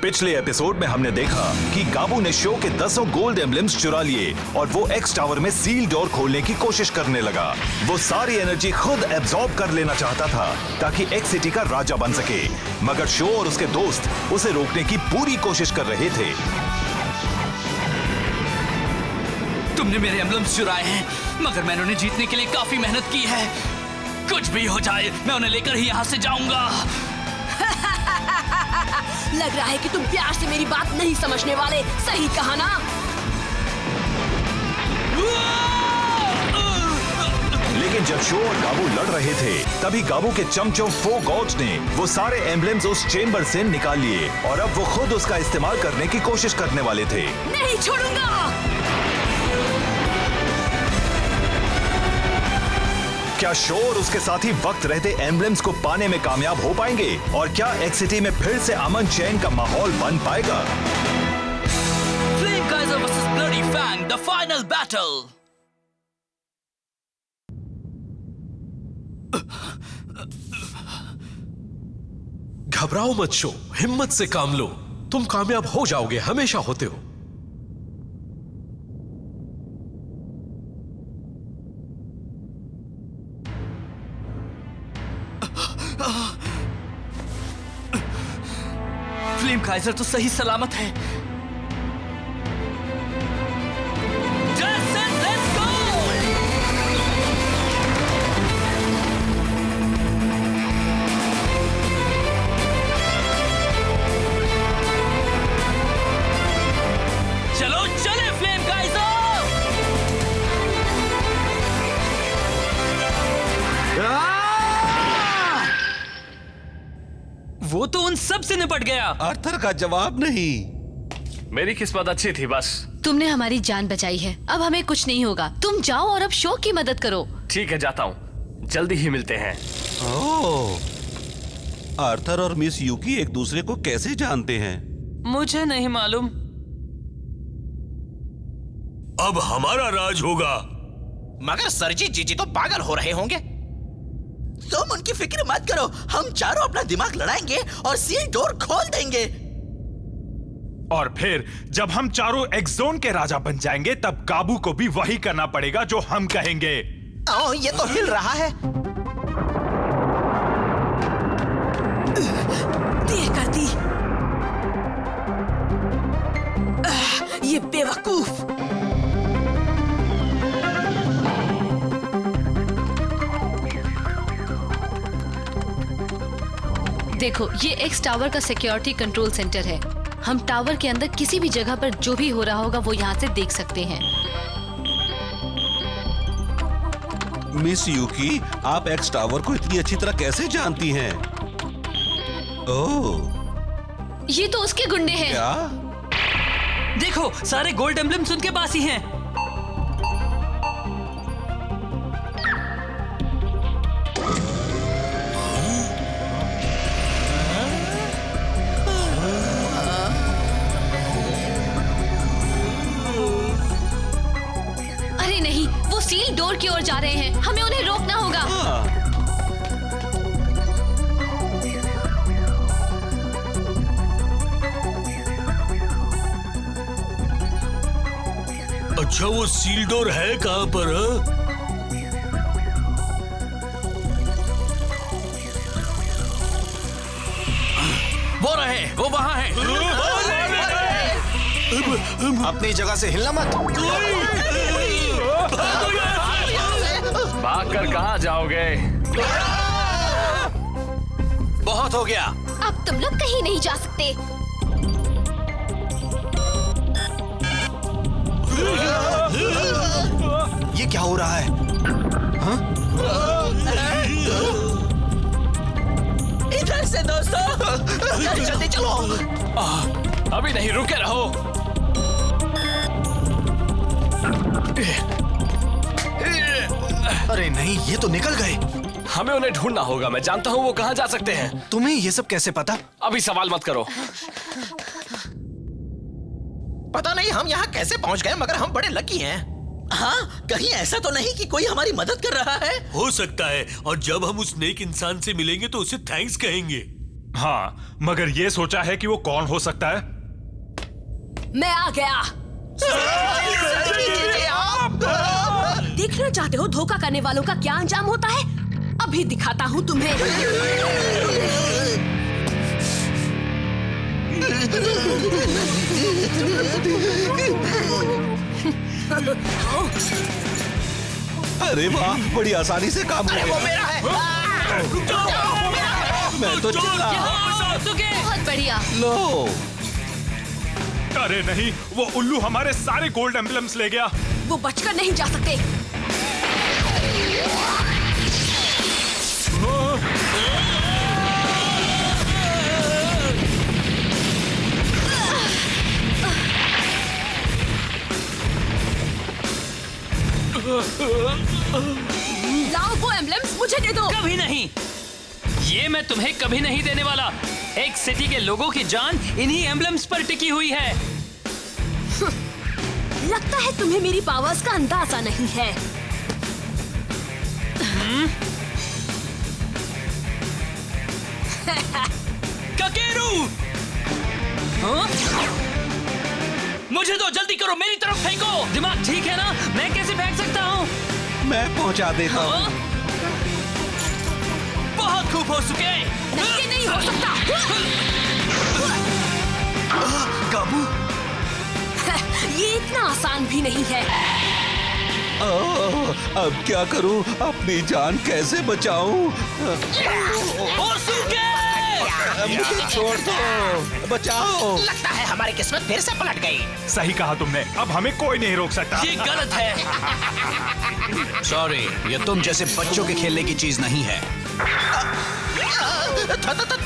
पिछले एपिसोड में हमने देखा कि गाबू ने शो के 10 गोल्ड एम्बलम्स चुरा लिए और वो एक्स टावर में सील डोर खोलने की कोशिश करने लगा। वो सारी एनर्जी खुद एब्जॉर्ब कर लेना चाहता था ताकि एक्स सिटी का राजा बन सके, मगर शो और उसके दोस्त उसे रोकने की पूरी कोशिश कर रहे थे। तुमने मेरे एम्बलम्स चुराए हैं, मगर मैंने उन्हें जीतने के लिए काफी मेहनत की है। कुछ भी हो जाए, मैं उन्हें लेकर ही यहाँ से जाऊंगा। लग रहा है कि तुम प्यार से मेरी बात नहीं समझने वाले। सही कहा ना? लेकिन जब शो और गाबू लड़ रहे थे, तभी गाबू के चमचों 4 गॉड्स ने वो सारे एम्बलम्स उस चेम्बर से निकाल लिए और अब वो खुद उसका इस्तेमाल करने की कोशिश करने वाले थे। नहीं छोड़ूंगा। क्या शो और उसके साथी वक्त रहते एम्बलम्स को पाने में कामयाब हो पाएंगे और क्या एक्स सिटी में फिर से अमन चैन का माहौल बन पाएगा? Flame Kaiser versus Bloody Fang, the final battle. घबराओ मत शो, हिम्मत से काम लो। तुम कामयाब हो जाओगे, हमेशा होते हो। फ्लेम काइजर तो सही सलामत है। Let's go! चलो चले फ्लेम काइजर। वो तो उन सब से निपट गया। आर्थर का जवाब नहीं। मेरी किस्मत अच्छी थी बस। तुमने हमारी जान बचाई है, अब हमें कुछ नहीं होगा। तुम जाओ और अब शो की मदद करो। ठीक है, जाता हूँ, जल्दी ही मिलते हैं। ओह, आर्थर और मिस यूकी एक दूसरे को कैसे जानते हैं? मुझे नहीं मालूम। अब हमारा राज होगा। मगर सर जी जीजी तो पागल हो रहे होंगे। तुम उनकी फिक्र मत करो, हम चारों अपना दिमाग लड़ाएंगे और सील डोर खोल देंगे। और फिर जब हम चारों एक्स जोन के राजा बन जाएंगे, तब गाबू को भी वही करना पड़ेगा जो हम कहेंगे। ओह, ये तो हिल रहा है। देर कर दी। ये बेवकूफ। देखो, ये एक्स टावर का सिक्योरिटी कंट्रोल सेंटर है। हम टावर के अंदर किसी भी जगह पर जो भी हो रहा होगा वो यहाँ से देख सकते हैं। मिस यूकी, आप एक्स टावर को इतनी अच्छी तरह कैसे जानती हैं? ओह, ये तो उसके गुंडे हैं। क्या? देखो, सारे गोल्ड एम्बलम्स उनके पास ही हैं। अरे नहीं, वो सील डोर की ओर जा रहे हैं। हमें उन्हें रोकना होगा। अच्छा, वो सील डोर है कहाँ पर? वो रहे, वो वहाँ है। अपनी जगह से हिलना मत। भागकर कहाँ जाओगे? बहुत हो गया। अब तुम लोग कहीं नहीं जा सकते। ये क्या हो रहा है? हाँ? इधर से दोस्तों, जल्दी चलो। अभी नहीं, रुके रहो। अरे नहीं, ये तो निकल गए। हमें उन्हें ढूंढना होगा। मैं जानता हूँ वो कहाँ जा सकते हैं। तुम्हें ये सब कैसे पता? अभी सवाल मत करो। पता नहीं हम यहाँ कैसे पहुँच गए, मगर हम बड़े लकी हैं। हाँ, कहीं ऐसा तो नहीं कि कोई हमारी मदद कर रहा है? हो सकता है, और जब हम उस नेक इंसान से मिलेंगे तो उसे थैंक्स कहेंगे। हाँ, मगर ये सोचा है कि वो कौन हो सकता है? मैं आ गया। देखना चाहते हो धोखा करने वालों का क्या अंजाम होता है? अभी दिखाता हूँ तुम्हें। अरे वाह, बड़ी आसानी से काम हो वो गया। मेरा है। मैं तो चिल्ला। बहुत बढ़िया। लो, अरे नहीं, वो उल्लू हमारे सारे गोल्ड एम्बलम्स ले गया। वो बचकर नहीं जा सकते। लाओ वो एम्बलम्स मुझे दे दो। कभी नहीं, ये मैं तुम्हें कभी नहीं देने वाला। एक सिटी के लोगों की जान इन्हीं एम्बलम्स पर टिकी हुई है। लगता है तुम्हें मेरी पावर्स का अंदाजा नहीं है। ककेरू! हाँ? मुझे तो जल्दी करो, मेरी तरफ फेंको। दिमाग ठीक है ना? मैं कैसे फेंक सकता हूँ? मैं पहुंचा देता हूँ। हाँ? बहुत खूब हो चुके। नहीं, ये नहीं हो सकता। काबू, ये इतना आसान भी नहीं है। अब क्या करूं? अपनी जान कैसे बचाऊं? मुझे छोड़ दो, बचाओ। लगता है हमारी किस्मत फिर से पलट गई। सही कहा तुमने, अब हमें कोई नहीं रोक सकता। ये गलत है। सॉरी, ये तुम जैसे बच्चों के खेलने की चीज नहीं है।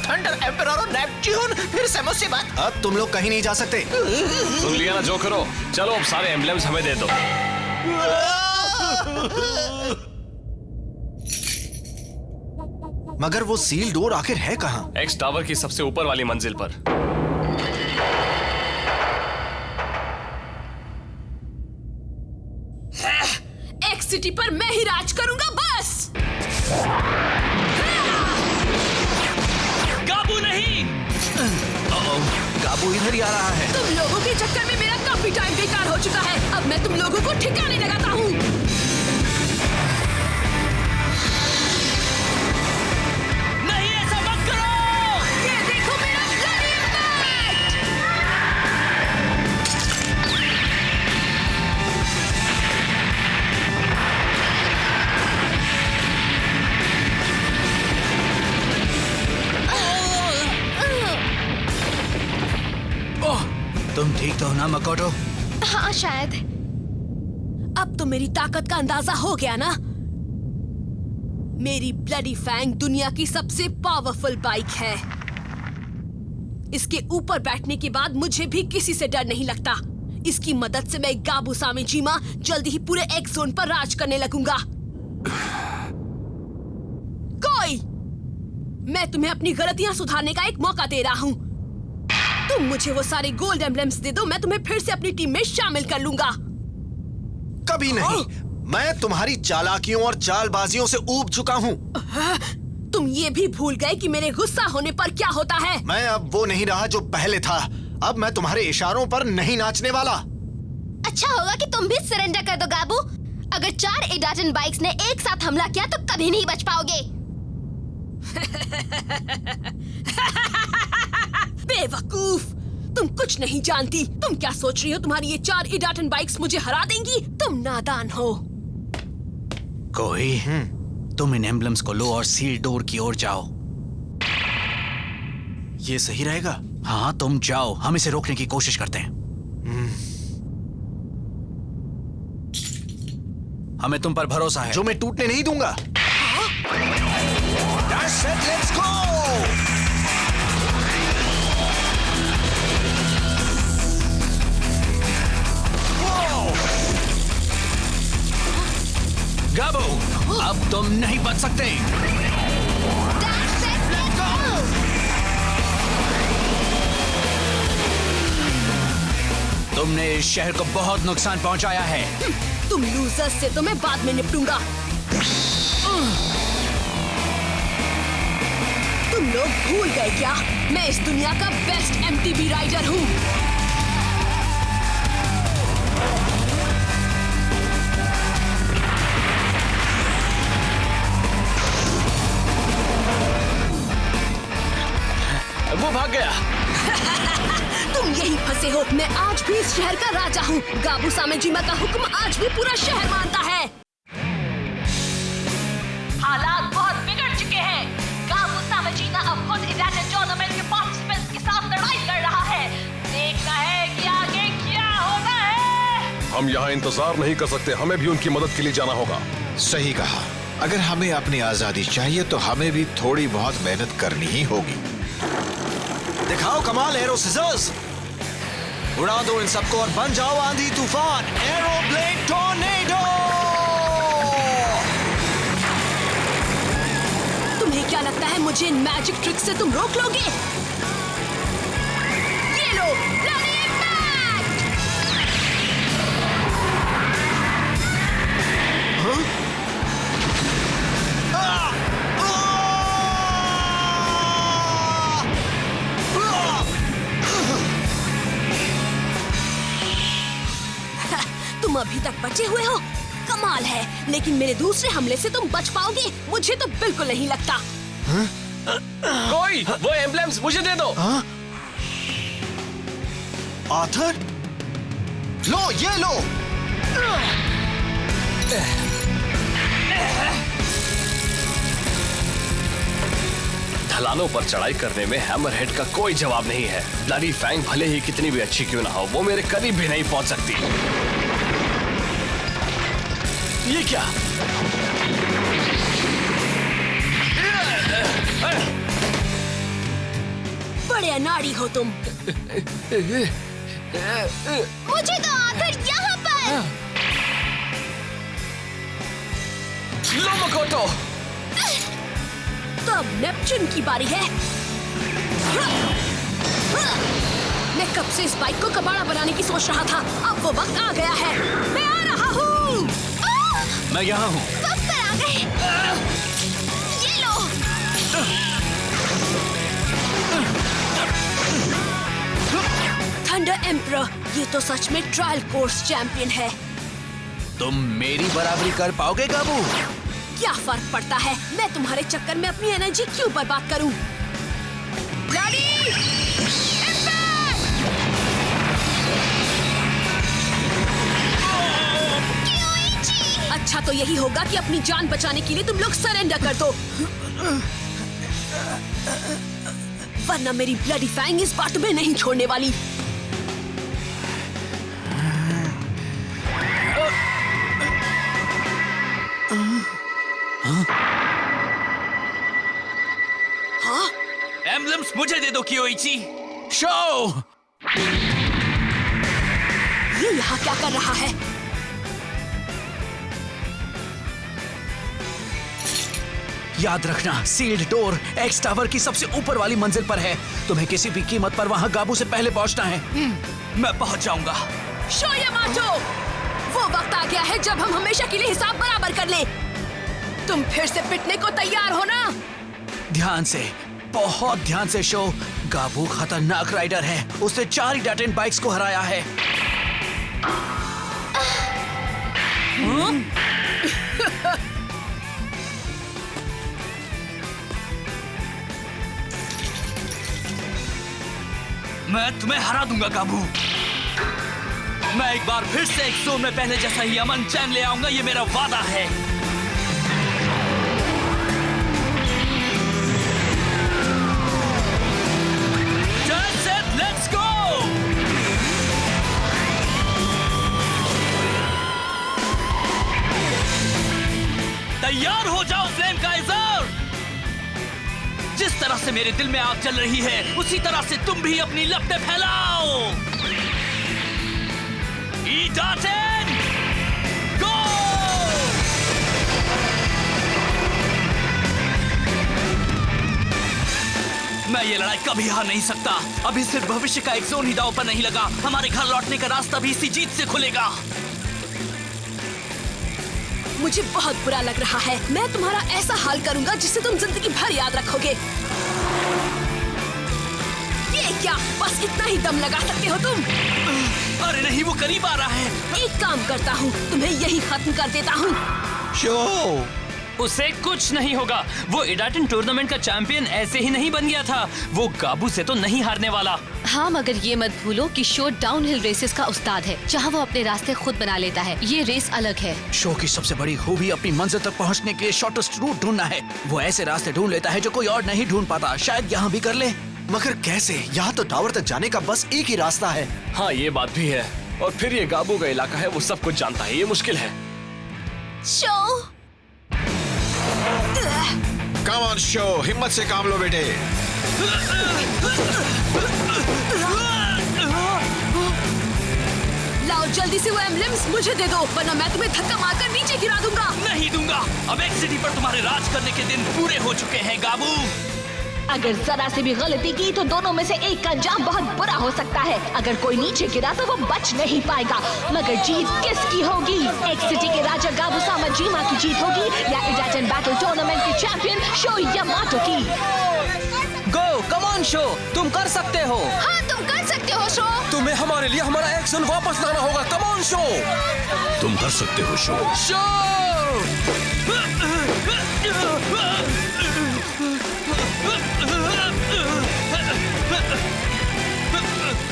थंडर एम्परर और नेपच्यून, फिर से मुसीबत। अब तुम लोग कहीं नहीं जा सकते। तुम लिया ना जो करो। चलो अब सारे एम्बलम्स हमें दे दो। मगर वो सील डोर आखिर है कहाँ? एक्स टावर की सबसे ऊपर वाली मंजिल पर। एक्स सिटी पर मैं ही राज करूंगा बस। काबू नहीं। काबू इधर ही आ रहा है। तुम लोगों के चक्कर में मेरा काफी टाइम बेकार हो चुका है। अब मैं तुम लोगों को ठिकाने लगाता हूँ। नहीं, ऐसा मत करो। ये देखो मेरा bloody impact! तुम ठीक तो हो ना मकोटो? हाँ शायद। अब तो मेरी ताकत का अंदाजा हो गया ना? मेरी ब्लडी फैंग दुनिया की सबसे पावरफुल बाइक है। इसके ऊपर बैठने के बाद मुझे भी किसी से डर नहीं लगता। इसकी मदद से मैं गाबू सामेजीमा जल्दी ही पूरे एक्स जोन पर राज करने लगूंगा। कोई, मैं तुम्हें अपनी गलतियां सुधारने का एक मौका दे रहा हूँ। तुम मुझे वो सारे गोल्ड एम्बलम्स दे दो, मैं तुम्हें फिर से अपनी टीम में शामिल कर लूंगा। कभी नहीं। मैं तुम्हारी चालाकियों और चालबाजियों से ऊब चुका हूँ। तुम ये भी भूल गए कि मेरे गुस्सा होने पर क्या होता है। मैं अब वो नहीं रहा जो पहले था। अब मैं तुम्हारे इशारों पर नहीं नाचने वाला। अच्छा होगा कि तुम भी सरेंडर कर दो गाबू। अगर 4 एडाजन बाइक्स ने एक साथ हमला किया तो कभी नहीं बच पाओगे। बेवकूफ, तुम कुछ नहीं जानती। तुम क्या सोच रही हो तुम्हारी ये 4 इडाटन बाइक्स मुझे हरा देंगी? तुम नादान हो। कोई, तुम इन एम्बलम्स को लो और सील डोर की ओर जाओ। ये सही रहेगा? हाँ, तुम जाओ, हम इसे रोकने की कोशिश करते हैं। हमें तुम पर भरोसा है, जो मैं टूटने नहीं दूंगा। That's it, let's go! गाबू, अब तुम नहीं बच सकते। तुमने इस शहर को बहुत नुकसान पहुंचाया है। तुम लूजर्स से तो मैं बाद में निपटूंगा। तुम लोग भूल गए क्या? मैं इस दुनिया का बेस्ट MTB राइडर हूँ। वो भाग गया। तुम यही फंसे हो। मैं आज भी इस शहर का राजा हूँ। गाबू सामेजिमा का हुक्म आज भी पूरा शहर मानता है। हालात बहुत बिगड़ चुके हैं। गाबू सामेजिमा अब खुद इडाटन टूर्नामेंट के पार्टिसिपेंट्स के साथ लड़ाई लड़ रहा है। देखना है कि आगे क्या होना है। हम यहाँ इंतजार नहीं कर सकते, हमें भी उनकी मदद के लिए जाना होगा। सही कहा। अगर हमें अपनी आजादी चाहिए तो हमें भी थोड़ी बहुत मेहनत करनी ही होगी। दिखाओ कमाल एरो सिजर्स, उड़ा दो इन सबको और बन जाओ आंधी तूफान। एरोब्लेड टॉर्नेडो। तुम्हें क्या लगता है मुझे इन मैजिक ट्रिक से तुम रोक लोगे? ये लो, ब्लडी इम्पैक्ट! हाँ? तुम अभी तक बचे हुए हो, कमाल है। लेकिन मेरे दूसरे हमले से तुम बच पाओगे? मुझे तो बिल्कुल नहीं लगता। कोई वो एम्ब्लेम्स मुझे दे दो। आर्थर, लो ये लो। ढलानों पर चढ़ाई करने में हैमरहेड का कोई जवाब नहीं है। ब्लडी फैंग भले ही कितनी भी अच्छी क्यों ना हो, वो मेरे करीब भी नहीं पहुंच सकती। ये क्या? बड़े अनाड़ी हो तुम। मुझे तो आखिर यहाँ पर। लो मकोटो। तो अब नेपच्यून की बारी है। मैं कब से इस बाइक को कबाड़ा बनाने की सोच रहा था। अब वो वक्त आ गया है। मैं आ रहा हूँ। मैं यहाँ हूँ। कब पर आ गए? ये लो। थंडर एम्परर, ये तो सच में ट्रायल कोर्स चैंपियन है। तुम मेरी बराबरी कर पाओगे गाबू? क्या फर्क पड़ता है? मैं तुम्हारे चक्कर में अपनी एनर्जी क्यों बर्बाद करूं? ब्लडी अच्छा तो यही होगा कि अपनी जान बचाने के लिए तुम लोग सरेंडर कर दो, वरना मेरी ब्लडी फैंग इस बार तुम्हें नहीं छोड़ने वाली। हाँ? एम्ब्लेम्स मुझे दे दो कियोइची। शो! ये यहाँ क्या कर रहा है? याद रखना, सील्ड डोर एक्स टावर की सबसे ऊपर वाली मंजिल पर है। तुम्हें किसी भी कीमत पर वहाँ गाबू से पहले पहुँचना है। मैं पहुँच जाऊंगा। शो यामाटो, वो वक्त आ गया है जब हम हमेशा के लिए हिसाब बराबर कर लें। तुम फिर से पिटने को तैयार हो ना? ध्यान से, बहुत ध्यान से शो। गाबू खतरनाक राइडर है। उसने 4 इडाटेन बाइक्स को हराया है। मैं तुम्हें हरा दूंगा गाबू। मैं एक बार फिर से एक जोन में पहले जैसा ही अमन चैन ले आऊंगा, ये मेरा वादा है। Let's go! तैयार हो जाओ फ्लेम काइजर। जिस तरह से मेरे दिल में आग जल रही है, उसी तरह से तुम भी अपनी लपटें फैलाओ। इडाटेन गो! मैं ये लड़ाई कभी हार नहीं सकता। अभी सिर्फ भविष्य का एक जोन ही दांव पर नहीं लगा। हमारे घर लौटने का रास्ता भी इसी जीत से खुलेगा। मुझे बहुत बुरा लग रहा है। मैं तुम्हारा ऐसा हाल करूंगा जिससे तुम जिंदगी भर याद रखोगे। ये क्या, बस इतना ही दम लगा सकते हो तुम? अरे नहीं, वो करीब आ रहा है। एक काम करता हूँ, तुम्हें यही खत्म कर देता हूँ। शो उसे कुछ नहीं होगा। वो इडाटन टूर्नामेंट का चैंपियन ऐसे ही नहीं बन गया था। वो गाबू से तो नहीं हारने वाला। हाँ, मगर ये मत भूलो कि शो डाउनहिल रेसेस का उस्ताद है, जहाँ वो अपने रास्ते खुद बना लेता है। ये रेस अलग है। शो की सबसे बड़ी खूबी अपनी मंजिल तक पहुँचने के शॉर्टेस्ट रूट ढूंढना है। वो ऐसे रास्ते ढूंढ लेता है जो कोई और नहीं ढूंढ पाता। शायद यहाँ भी कर ले। मगर कैसे? यहाँ तो टावर तक जाने का बस एक ही रास्ता है। हाँ, ये बात भी है। और फिर ये गाबू का इलाका है, वो सब कुछ जानता है। ये मुश्किल है। शो कम ऑन शो, हिम्मत से काम लो बेटे। लाओ जल्दी से वो एम्ब्लेम्स मुझे दे दो, वरना मैं तुम्हें धक्का मारकर नीचे गिरा दूंगा। नहीं दूंगा। अब एक सिटी पर तुम्हारे राज करने के दिन पूरे हो चुके हैं गाबू। अगर जरा से भी गलती की तो दोनों में से एक का अंजाम बहुत बुरा हो सकता है। अगर कोई नीचे गिरा तो वो बच नहीं पाएगा। मगर जीत किसकी होगी? एक सिटी के राजा गाबू सामाजिमा की जीत होगी या इडाटन बैटल टूर्नामेंट के चैंपियन शो यामाटो की? गो, कम ऑन शो, तुम कर सकते हो। हाँ, तुम कर सकते हो शो। तुम्हें हमारे लिए हमारा एक्शन वापस लाना होगा। कम ऑन शो, तुम कर सकते हो शो।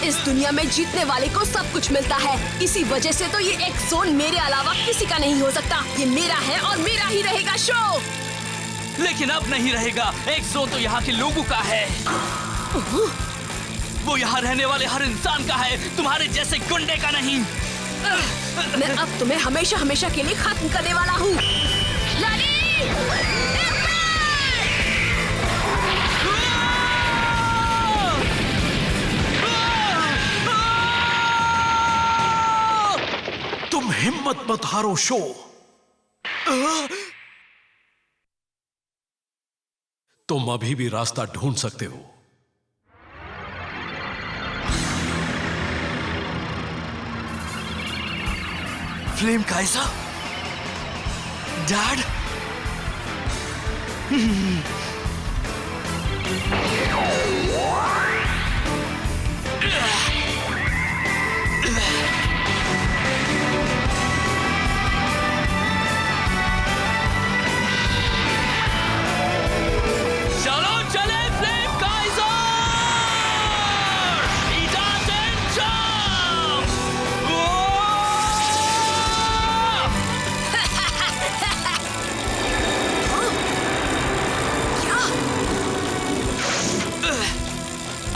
इस दुनिया में जीतने वाले को सब कुछ मिलता है। इसी वजह से तो ये एक जोन मेरे अलावा किसी का नहीं हो सकता। ये मेरा है और मेरा ही रहेगा शो। लेकिन अब नहीं रहेगा। एक जोन तो यहाँ के लोगों का है। वो यहाँ रहने वाले हर इंसान का है, तुम्हारे जैसे गुंडे का नहीं। मैं अब तुम्हें हमेशा हमेशा के लिए खत्म करने वाला हूँ। तुम हिम्मत मत हारो शो। तुम अभी भी रास्ता ढूंढ सकते हो। फ्लेम काइसा? डैड? चलो चले फ्लेम काइजर! इडाटन जंप!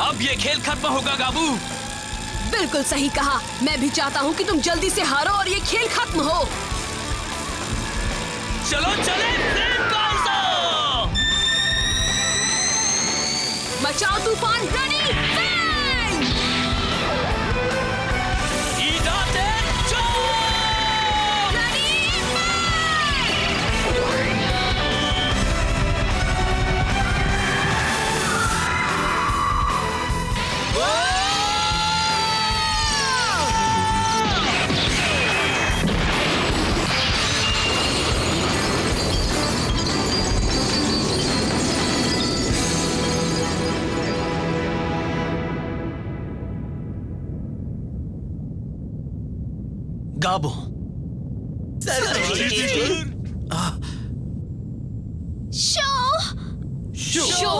अब ये खेल खत्म होगा गाबू। बिल्कुल सही कहा। मैं भी चाहता हूँ कि तुम जल्दी से हारो और ये खेल खत्म हो। चलो चले फ्लेम काइजर! मचाओ तूफान, ready, Idaten jump! Gabu, show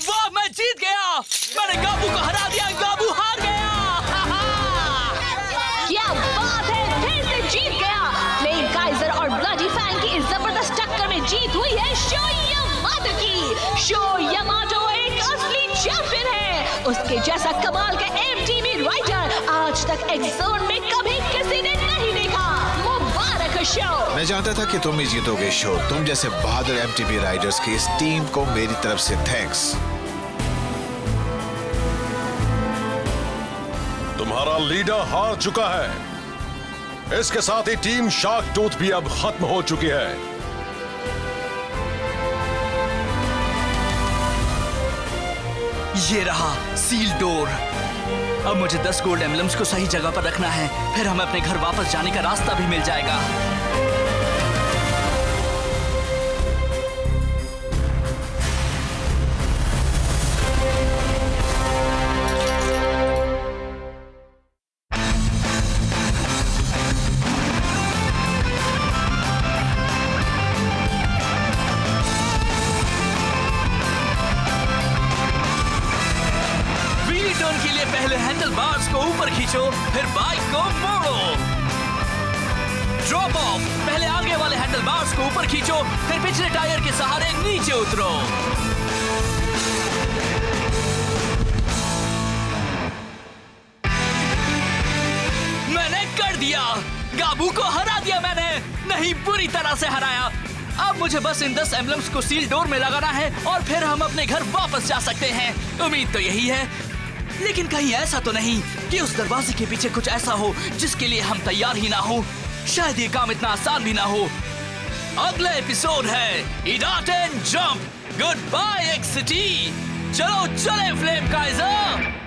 वाह, मैं जीत गया। मैंने गाबू को हरा दिया। गाबू हार गया। क्या बात है, फिर से जीत गया। फ्लेम काइजर और ब्लडी फैंग की इस जबरदस्त टक्कर में जीत हुई है शो यामाटो की। शो यामाटो एक असली चैंपियन है। उसके जैसा कमाल का एमटीवी राइडर आज तक एक्सोन में कभी किसी ने नहीं देखा। मुबारक हो शो। मैं जानता था कि तुम ही जीतोगे शो। तुम जैसे बहादुर एमटीवी राइडर्स की इस टीम को मेरी तरफ से थैंक्स। तुम्हारा लीडर हार चुका है। इसके साथ ही टीम शार्क टूथ भी अब खत्म हो चुकी है। ये रहा सील डोर। अब मुझे 10 गोल्ड एम्बलम्स को सही जगह पर रखना है, फिर हमें अपने घर वापस जाने का रास्ता भी मिल जाएगा। के लिए पहले हैंडल बार्स को ऊपर खींचो, फिर बाइक को मोड़ो। ड्रॉप ऑफ, पहले आगे वाले हैंडल बार्स को ऊपर खींचो, फिर पिछले टायर के सहारे नीचे उतरो। मैंने कर दिया, गाबू को हरा दिया मैंने। नहीं, बुरी तरह से हराया। अब मुझे बस इन 10 एम्बलम्स को सील डोर में लगाना है और फिर हम अपने घर वापस जा सकते हैं। उम्मीद तो यही है, लेकिन कहीं ऐसा तो नहीं कि उस दरवाजे के पीछे कुछ ऐसा हो जिसके लिए हम तैयार ही ना हो। शायद ये काम इतना आसान भी ना हो। अगला एपिसोड है Idaten jump. Goodbye X city. चलो चले फ्लेम काइजर।